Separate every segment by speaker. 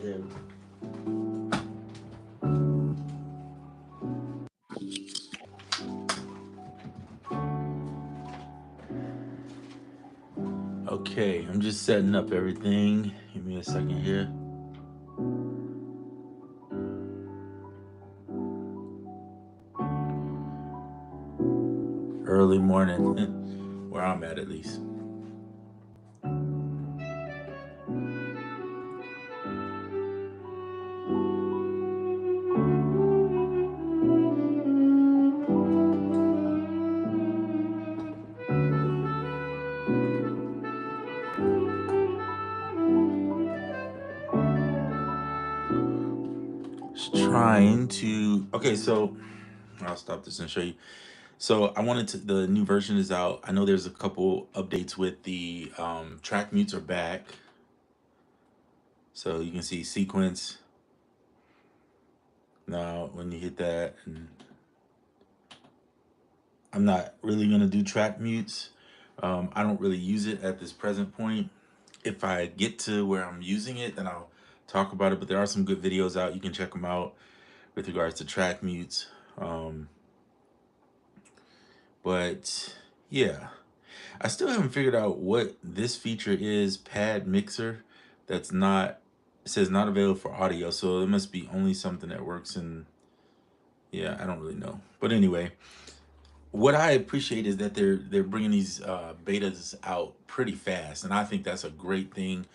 Speaker 1: him. Okay, I'm just setting up everything. Give me a second here. Early morning, where I'm at least. Just trying to. Okay, so I'll stop this and show you. So I wanted to. The new version is out. I know there's a couple updates with the track mutes are back. So you can see sequence. Now, when you hit that, and I'm not really gonna do track mutes. I don't really use it at this present point. If I get to where I'm using it, then I'll talk about it. But there are some good videos out. You can check them out with regards to track mutes. Um, but yeah, I still haven't figured out what this feature is. Pad mixer. That's not. It says not available for audio, so it must be only something that works in. Yeah, I don't really know. But anyway, what I appreciate is that they're bringing these betas out pretty fast, and I think that's a great thing.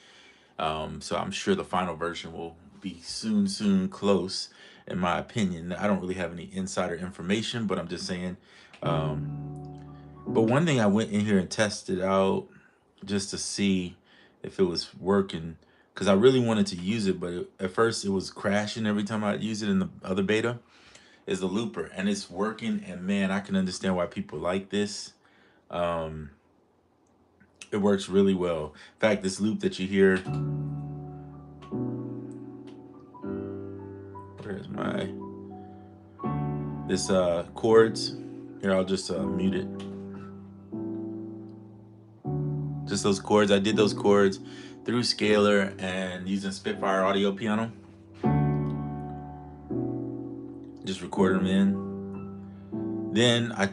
Speaker 1: So I'm sure the final version will be soon close, in my opinion. I don't really have any insider information, but I'm just saying. But one thing I went in here and tested out just to see if it was working, because I really wanted to use it, but at first it was crashing every time I use it in the other beta. Is the looper, and it's working, and man, I can understand why people like this. Um, it works really well. In fact, this loop that you hear, where's my this chords here, I'll just mute it. Just those chords. I did those chords through Scalar and using Spitfire audio piano. Just recorded them in. Then I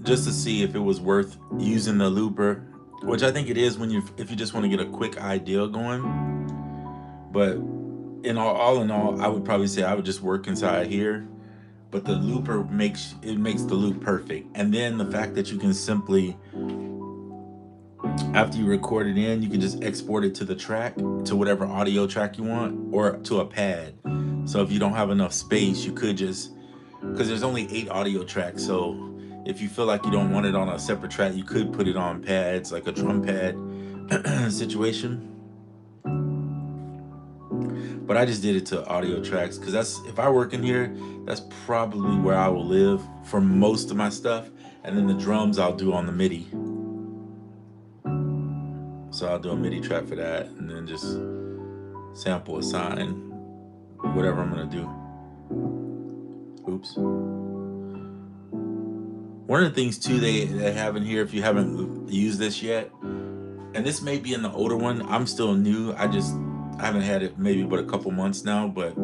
Speaker 1: just to see if it was worth using the looper, which I think it is when you if you just want to get a quick idea going. But all in all, I would probably say I would just work inside here. But the looper makes the loop perfect. And then the fact that you can simply, after you record it in, you can just export it to the track, to whatever audio track you want, or to a pad. So if you don't have enough space, you could just, because there's only 8 audio tracks, so if you feel like you don't want it on a separate track, you could put it on pads, like a drum pad situation. But I just did it to audio tracks because that's, if I work in here, that's probably where I will live for most of my stuff. And then the drums I'll do on the MIDI. So I'll do a MIDI track for that, and then just sample assign whatever I'm gonna do. Oops. One of the things too they have in here, if you haven't used this yet, and this may be in the older one, I'm still new. I haven't had it maybe but a couple months now, but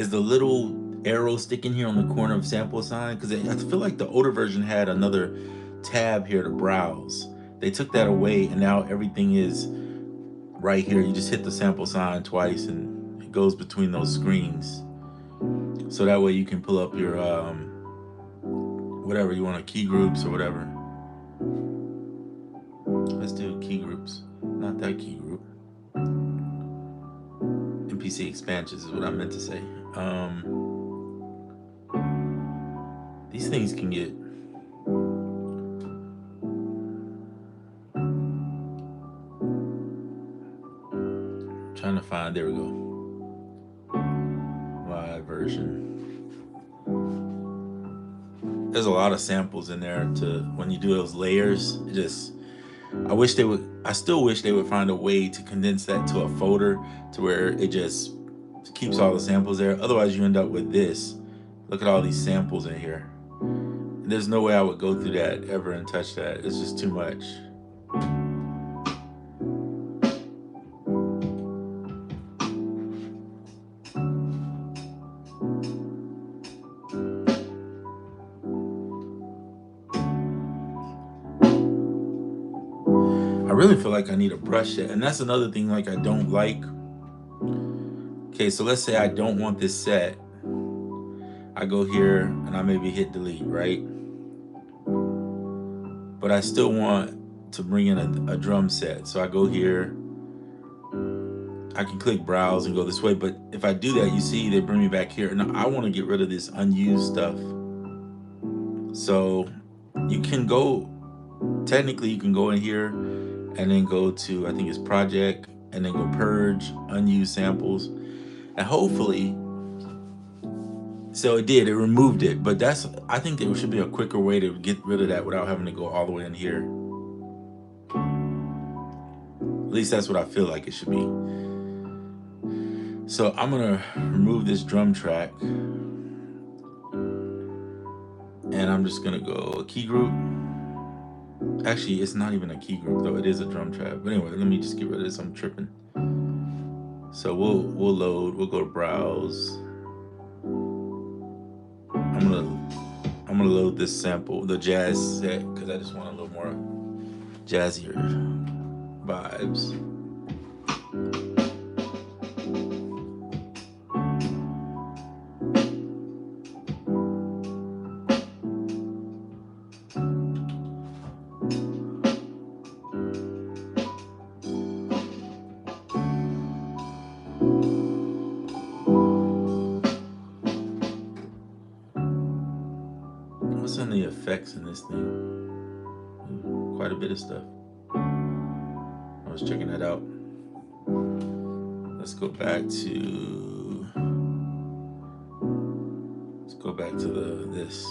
Speaker 1: is the little arrow sticking here on the corner of sample sign, because I feel like the older version had another tab here to browse. They took that away, and now everything is right here. You just hit the sample sign twice and it goes between those screens, so that way you can pull up your whatever you want, key groups or whatever. Let's do key groups, not that key group. MPC expansions is what I meant to say. These things can get trying to find, there we go, live version. There's a lot of samples in there to, when you do those layers, it just, I still wish they would find a way to condense that to a folder to where it just keeps all the samples there. Otherwise you end up with this. Look at all these samples in here. There's no way I would go through that ever and touch that. It's just too much. really feel like I need a brush set, and that's another thing like I don't like. Okay, so let's say I don't want this set. I go here and I maybe hit delete, right? But I still want to bring in a drum set. So I go here, I can click browse and go this way. But if I do that, you see they bring me back here. And I want to get rid of this unused stuff. So you can go, technically you can go in here and then go to, I think it's project, and then go purge unused samples. And hopefully, so it removed it. But I think there should be a quicker way to get rid of that without having to go all the way in here. At least that's what I feel like it should be. So I'm gonna remove this drum track, and I'm just gonna go key group. Actually, it's not even a key group though, it is a drum track. But anyway, let me just get rid of this, I'm tripping. So we'll load, we'll go to browse. I'm gonna load this sample, the jazz set, because I just want a little more jazzier vibes. What's in the effects in this thing? Quite a bit of stuff. I was checking that out. Let's go back to this.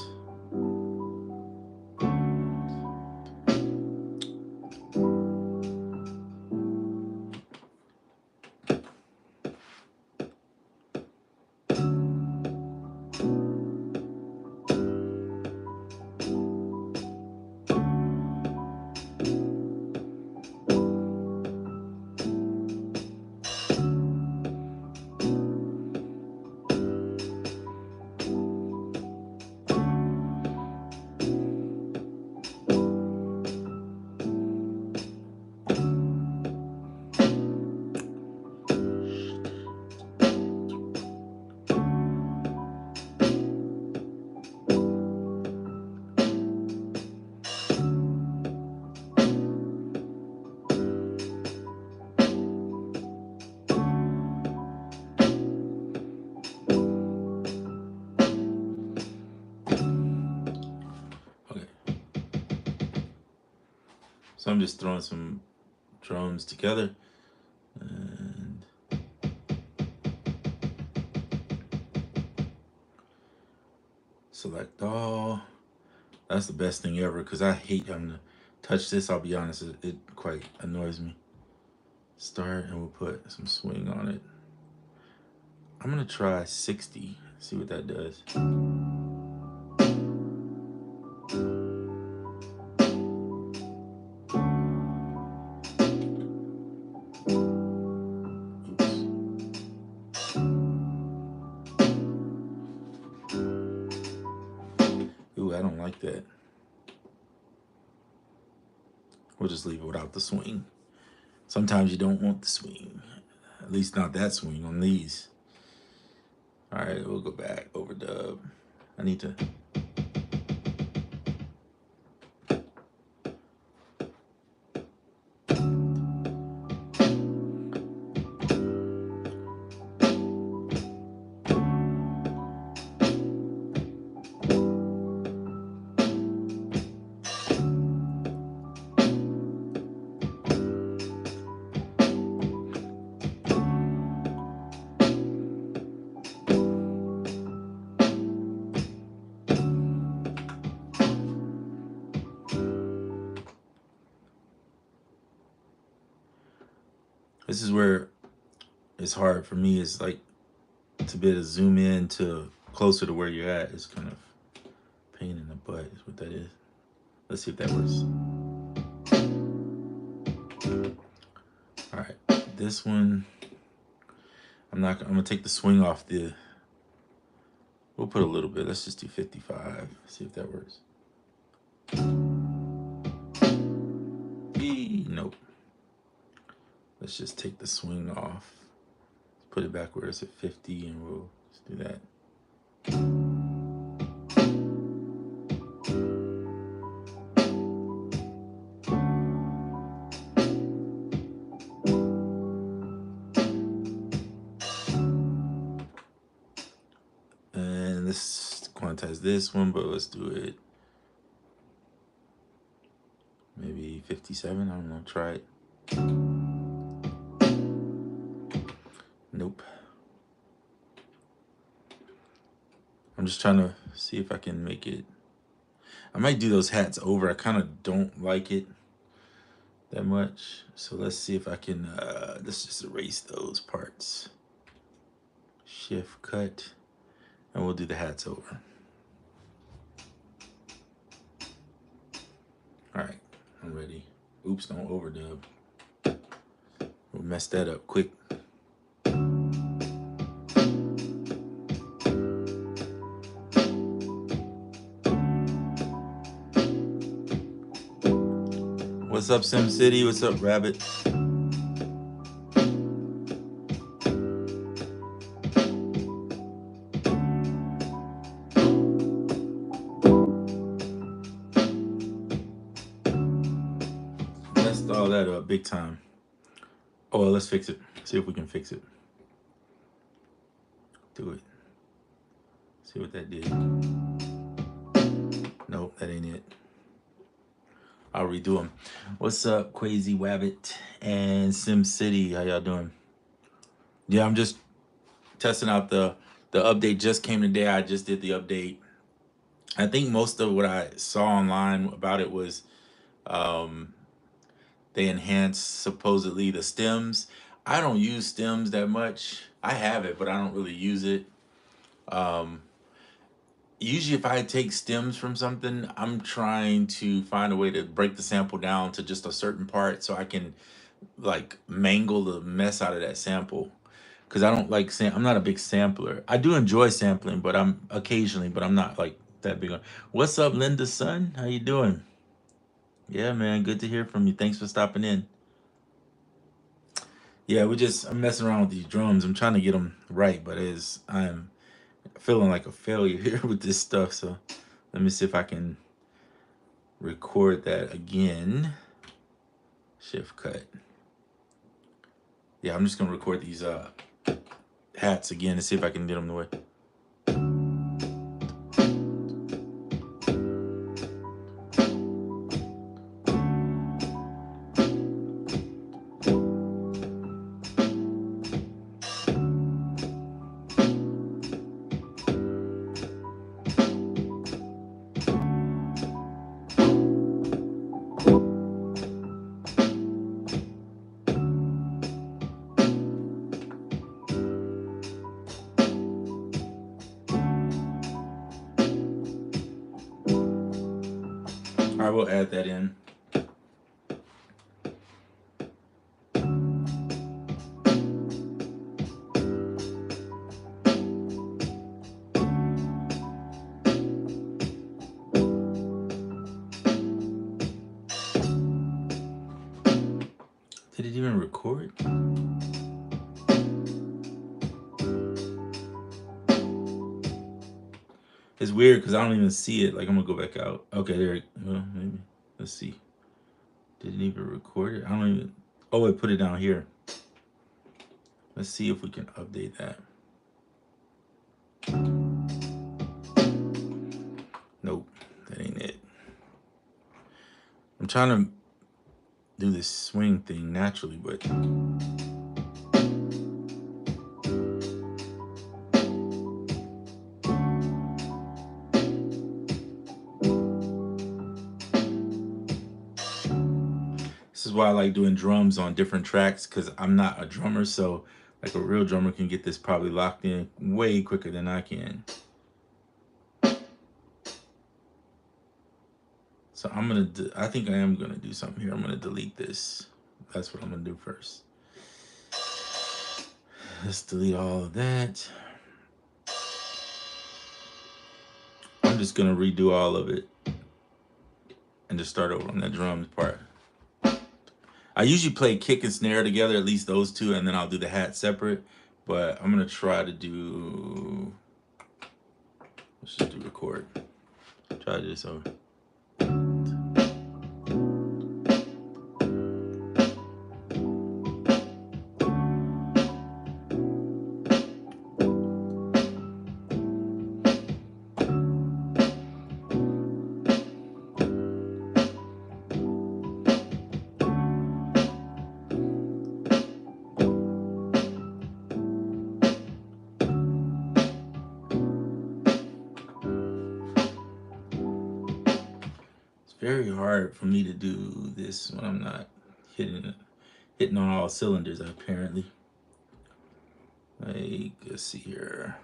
Speaker 1: So I'm just throwing some drums together and select all. That's the best thing ever because I hate having to touch this. I'll be honest, it quite annoys me. Start, and we'll put some swing on it. I'm gonna try 60, see what that does. Ooh, I don't like that. We'll just leave it without the swing. Sometimes you don't want the swing. At least not that swing on these. All right, we'll go back, overdub. I need to. This is where it's hard for me, is like to be able to zoom in to closer to where you're at is kind of pain in the butt is what that is. Let's see if that works. All right, this one, I'm gonna take the swing off the, we'll put a little bit, let's just do 55, see if that works. Nope. let's just take the swing off. Put it back where it's at 50 and we'll just do that. And this quantize this one, but let's do it maybe 57. I don't know, try it. Nope. I'm just trying to see if I can make it. I might do those hats over. I kind of don't like it that much. So let's see if I can, let's just erase those parts. Shift cut, and we'll do the hats over. All right, I'm ready. Oops, don't overdub. We'll mess that up quick. What's up, Sim City? What's up, Rabbit? Messed all that up big time. Oh, well, let's fix it. See if we can fix it. Do it. See what that did. Nope, that ain't it. I'll redo them. What's up, Quazy Wabbit and Sim City? How y'all doing? Yeah, I'm just testing out the update. Just came today. I just did the update. I think most of what I saw online about it was they enhanced supposedly the stems. I don't use stems that much. I have it, but I don't really use it. Usually if I take stems from something, I'm trying to find a way to break the sample down to just a certain part so I can like mangle the mess out of that sample. Because I don't like I'm not a big sampler. I do enjoy sampling, but I'm occasionally, but I'm not like that big on. What's up, Linda's son? How you doing? Yeah, man, good to hear from you. Thanks for stopping in. Yeah, I'm messing around with these drums. I'm trying to get them right, but I'm feeling like a failure here with this stuff. So let me see if I can record that again. Shift cut. Yeah, I'm just gonna record these hats again to see if I can get them the way. I will add that in. Did it even record? It's weird because I don't even see it. Like, I'm gonna go back out. Okay, there it well, maybe. Let's see. Did it even record it? I don't even. Oh, it put it down here. Let's see if we can update that. Nope, that ain't it. I'm trying to do this swing thing naturally, but this is why I like doing drums on different tracks, because I'm not a drummer, so like a real drummer can get this probably locked in way quicker than I can. So I think I am gonna do something here. I'm gonna delete this. That's what I'm gonna do first. Let's delete all of that. I'm just gonna redo all of it and just start over on that drums part. I usually play kick and snare together, at least those two, and then I'll do the hat separate. But I'm gonna try to do. Let's just do record. Try this over. Very hard for me to do this when I'm not hitting on all cylinders, apparently. Like, let's see here.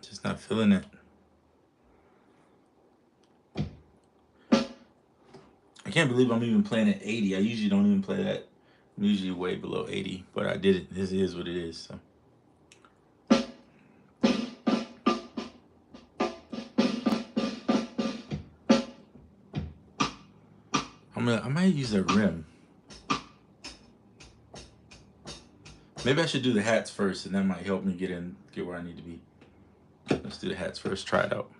Speaker 1: Just not feeling it. I can't believe I'm even playing at 80. I usually don't even play that. I'm usually way below 80, but I did it. This is what it is. So. I might use a rim. Maybe I should do the hats first, and that might help me get where I need to be. Let's do the hats first. Try it out.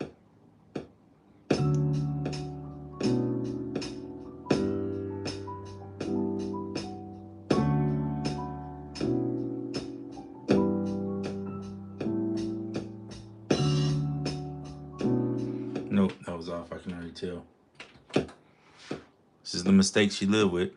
Speaker 1: Nope, that was off. I can already tell. This is the mistakes you live with.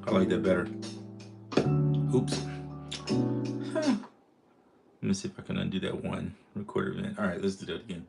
Speaker 1: I like that better. Oops. Let me see if I can undo that one recorder event. All right, let's do that again.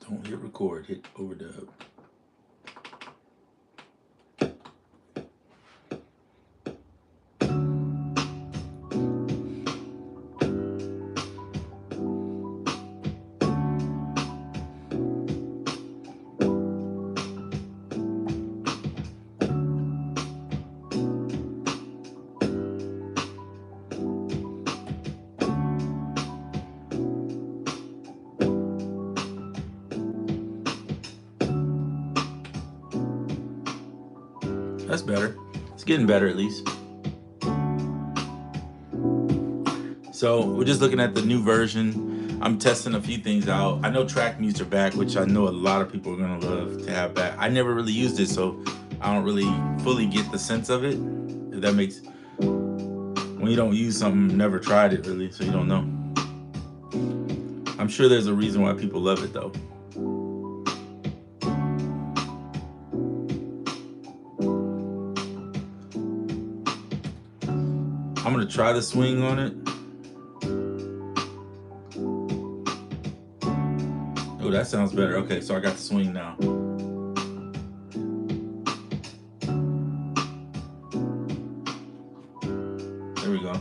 Speaker 1: Don't hit record, hit overdub. That's better. It's getting better at least. So we're just looking at the new version. I'm testing a few things out. I know track mutes are back, which I know a lot of people are gonna love to have back. I never really used it, so I don't really fully get the sense of it. If that makes, when you don't use something, never tried it really, so you don't know. I'm sure there's a reason why people love it though. I'm gonna try the swing on it. Oh, that sounds better. Okay, so I got the swing now. There we go.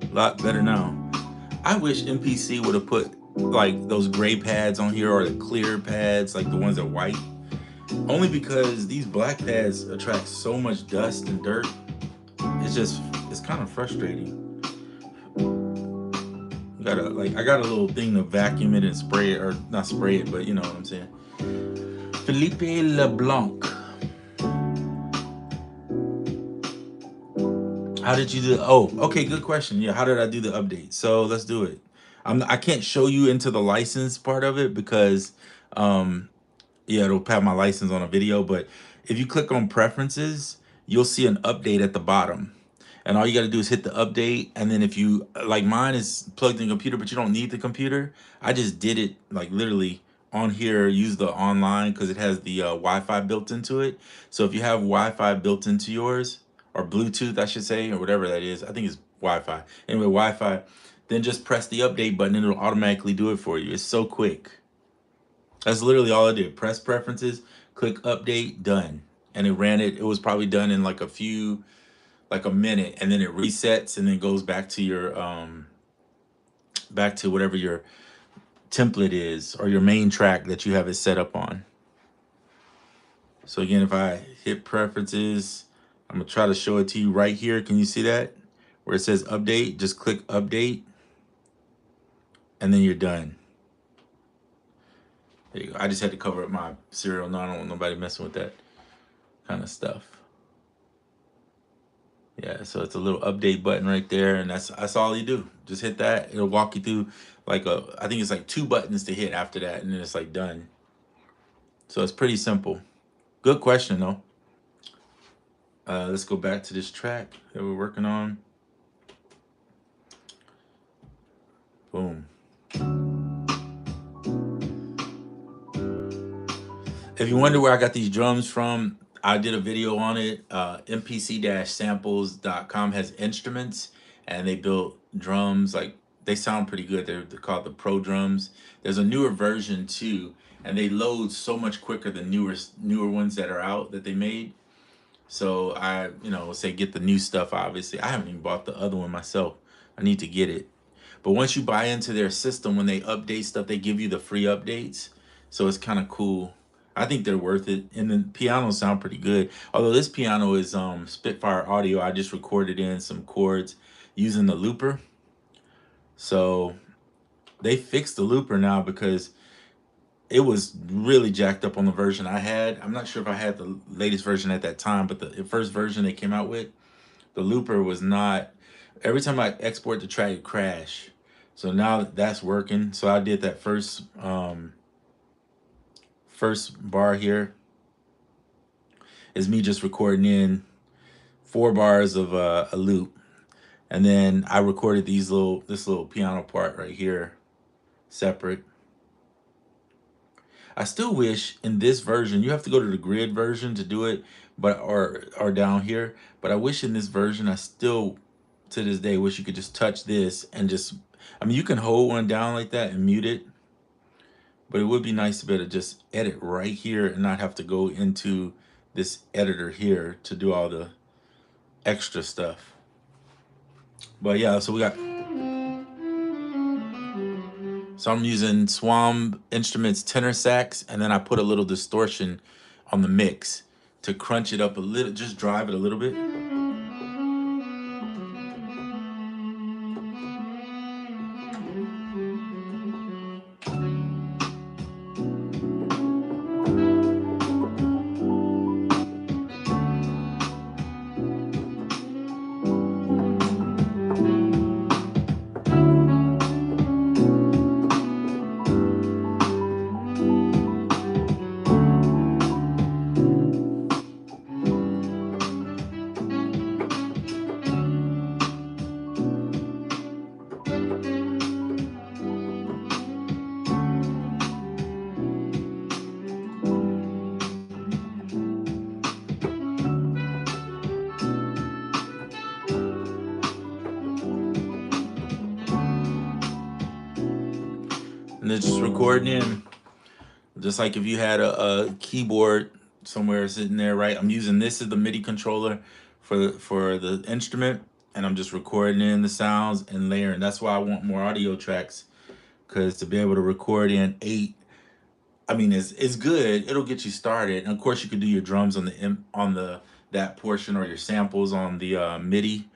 Speaker 1: A lot better now. I wish MPC would have put like those gray pads on here, or the clear pads, like the ones that are white. Only because these black pads attract so much dust and dirt. It's kind of frustrating. Got a like I got a little thing to vacuum it and spray it, or not spray it, but you know what I'm saying. Philippe LeBlanc. How did you do? Oh, okay, good question. Yeah, how did I do the update? So let's do it. I can't show you into the license part of it because yeah, it'll have my license on a video, but if you click on preferences, you'll see an update at the bottom. And all you got to do is hit the update. And then if you, like mine is plugged in the computer, but you don't need the computer. I just did it like literally on here, use the online because it has the Wi-Fi built into it. So if you have Wi-Fi built into yours, or Bluetooth, I should say, or whatever that is, I think it's Wi-Fi. Anyway, Wi-Fi, then just press the update button and it'll automatically do it for you. It's so quick. That's literally all I did. Press preferences, click update, done. And it ran it. It was probably done in like like a minute, and then it resets and then goes back to your back to whatever your template is or your main track that you have it set up on. So again, if I hit preferences, I'm gonna try to show it to you right here. Can you see that? Where it says update, just click update, and then you're done. There you go. I just had to cover up my serial. No, I don't want nobody messing with that kind of stuff. Yeah, so it's a little update button right there, and that's all you do. Just hit that. It'll walk you through like I think it's like 2 buttons to hit after that, and then it's like done. So it's pretty simple. Good question though. Let's go back to this track that we're working on. Boom. If you wonder where I got these drums from, I did a video on it. MPC-samples.com has instruments, and they built drums. Like, they sound pretty good. They're called the Pro drums. There's a newer version too, and they load so much quicker than newer ones that are out that they made. So I, say get the new stuff. Obviously, I haven't even bought the other one myself. I need to get it. But once you buy into their system, when they update stuff, they give you the free updates. So it's kind of cool. I think they're worth it. And the pianos sound pretty good. Although this piano is Spitfire audio. I just recorded in some chords using the looper. So they fixed the looper now because it was really jacked up on the version I had. I'm not sure if I had the latest version at that time, but the first version they came out with, the looper was not. Every time I export the track, it crash. So now that's working. So I did that first bar here is me just recording in 4 bars of a loop, and then I recorded this little piano part right here separate. I still wish in this version, you have to go to the grid version to do it, but or down here. But I wish in this version, I still to this day wish you could just touch this and just, I mean, you can hold one down like that and mute it, but it would be nice to be able to just edit right here and not have to go into this editor here to do all the extra stuff. But yeah, so we got, so I'm using Swam Instruments tenor sax, and then I put a little distortion on the mix to crunch it up a little, just drive it a little bit. And then just recording in, just like if you had a keyboard somewhere sitting there, right? I'm using this as the MIDI controller for the instrument, and I'm just recording in the sounds and layering. That's why I want more audio tracks, because to be able to record in 8, I mean, it's good. It'll get you started, and of course you could do your drums on the that portion, or your samples on the MIDI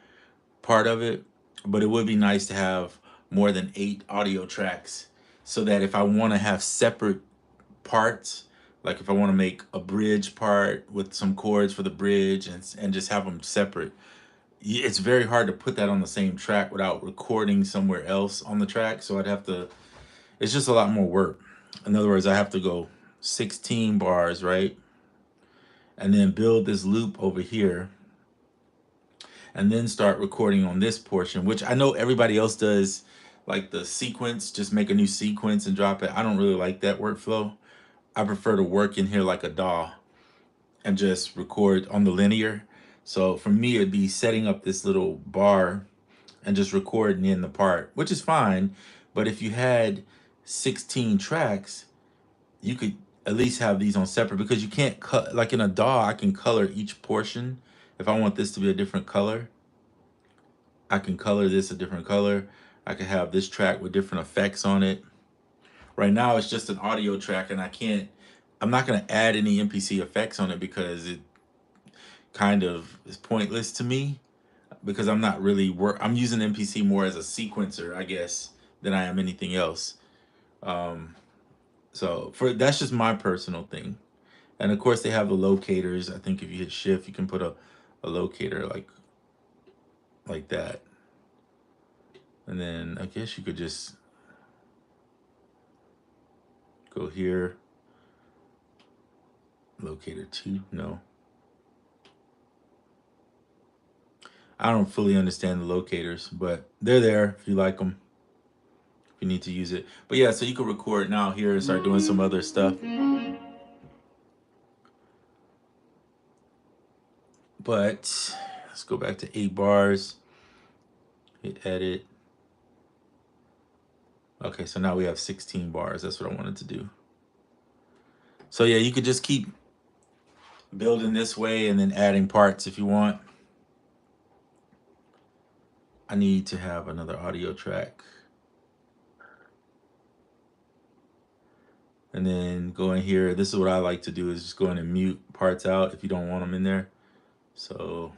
Speaker 1: part of it. But it would be nice to have more than 8 audio tracks, so that if I want to have separate parts, like if I want to make a bridge part with some chords for the bridge and just have them separate, it's very hard to put that on the same track without recording somewhere else on the track. So I'd have to, it's just a lot more work. In other words, I have to go 16 bars, right? And then build this loop over here and then start recording on this portion, which I know everybody else does, like the sequence, just make a new sequence and drop it. I don't really like that workflow. I prefer to work in here like a DAW and just record on the linear. So for me, it'd be setting up this little bar and just recording in the part, which is fine. But if you had 16 tracks, you could at least have these on separate, because you can't cut, like in a DAW, I can color each portion. If I want this to be a different color, I can color this a different color. I can have this track with different effects on it. Right now it's just an audio track, and I'm not gonna add any MPC effects on it because it kind of is pointless to me, because I'm not really I'm using MPC more as a sequencer, I guess, than I am anything else. Um, so for that's just my personal thing. And of course they have the locators. I think if you hit shift, you can put a locator like that. And then I guess you could just go here. Locator 2, no. I don't fully understand the locators, but they're there if you like them, if you need to use it. But yeah, so you can record now here and start doing some other stuff. But let's go back to 8 bars, hit edit. Okay, so now we have 16 bars. That's what I wanted to do. So yeah, you could just keep building this way and then adding parts if you want. I need to have another audio track. And then go in here. This is what I like to do, is just go in and mute parts out if you don't want them in there. So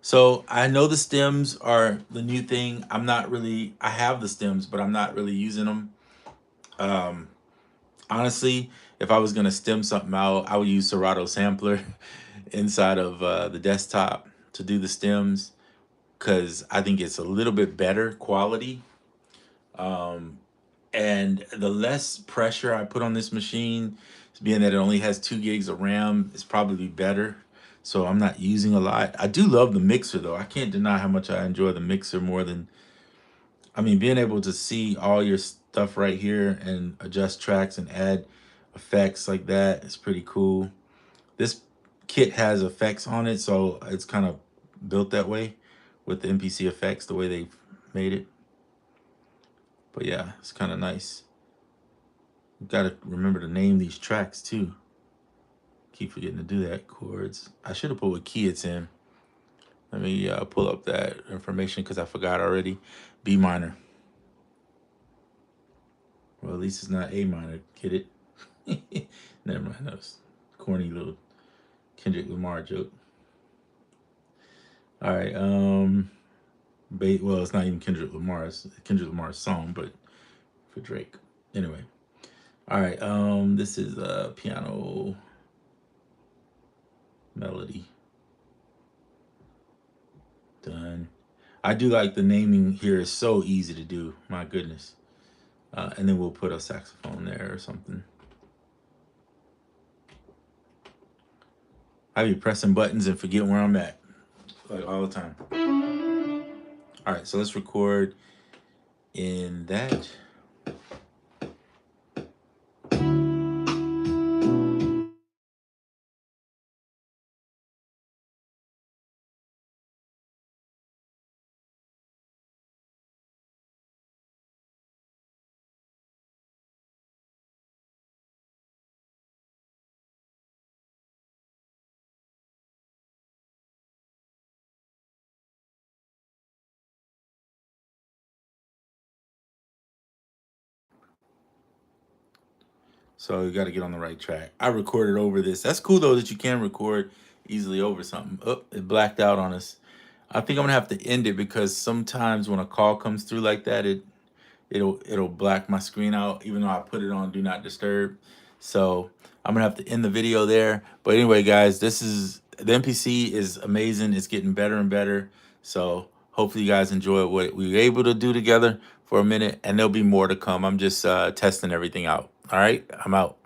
Speaker 1: So I know the stems are the new thing. I have the stems, but I'm not really using them. Um, Honestly, if I was gonna stem something out, I would use Serato Sampler inside of the desktop to do the stems, because I think it's a little bit better quality. Um, and the less pressure I put on this machine, being that it only has 2 gigs of RAM, is probably better. So I'm not using a lot. I do love the mixer though. I can't deny how much I enjoy the mixer more than, I mean, being able to see all your stuff right here and adjust tracks and add effects like that is pretty cool. This kit has effects on it, so it's kind of built that way with the MPC effects, the way they've made it. But yeah, it's kind of nice. Got to remember to name these tracks too. Keep forgetting to do that. Chords. I should have put what key it's in. Let me pull up that information because I forgot already. B minor. Well, at least it's not A minor. Get it? Never mind. That was corny little Kendrick Lamar joke. All right. Well, it's not even Kendrick Lamar. It's Kendrick Lamar's song, but for Drake. Anyway. All right. This is a piano melody. Done. I do like the naming here is so easy to do. My goodness. And then we'll put a saxophone there or something. I be pressing buttons and forget where I'm at, like all the time. All right, so let's record in that. So you got to get on the right track. I recorded over this. That's cool though that you can record easily over something. Oh, it blacked out on us. I think I'm gonna have to end it because sometimes when a call comes through like that, it'll black my screen out, even though I put it on do not disturb. So I'm gonna have to end the video there. But anyway, guys, this is the MPC is amazing. It's getting better and better. So hopefully you guys enjoy what we were able to do together for a minute, and there'll be more to come. I'm just testing everything out. All right, I'm out.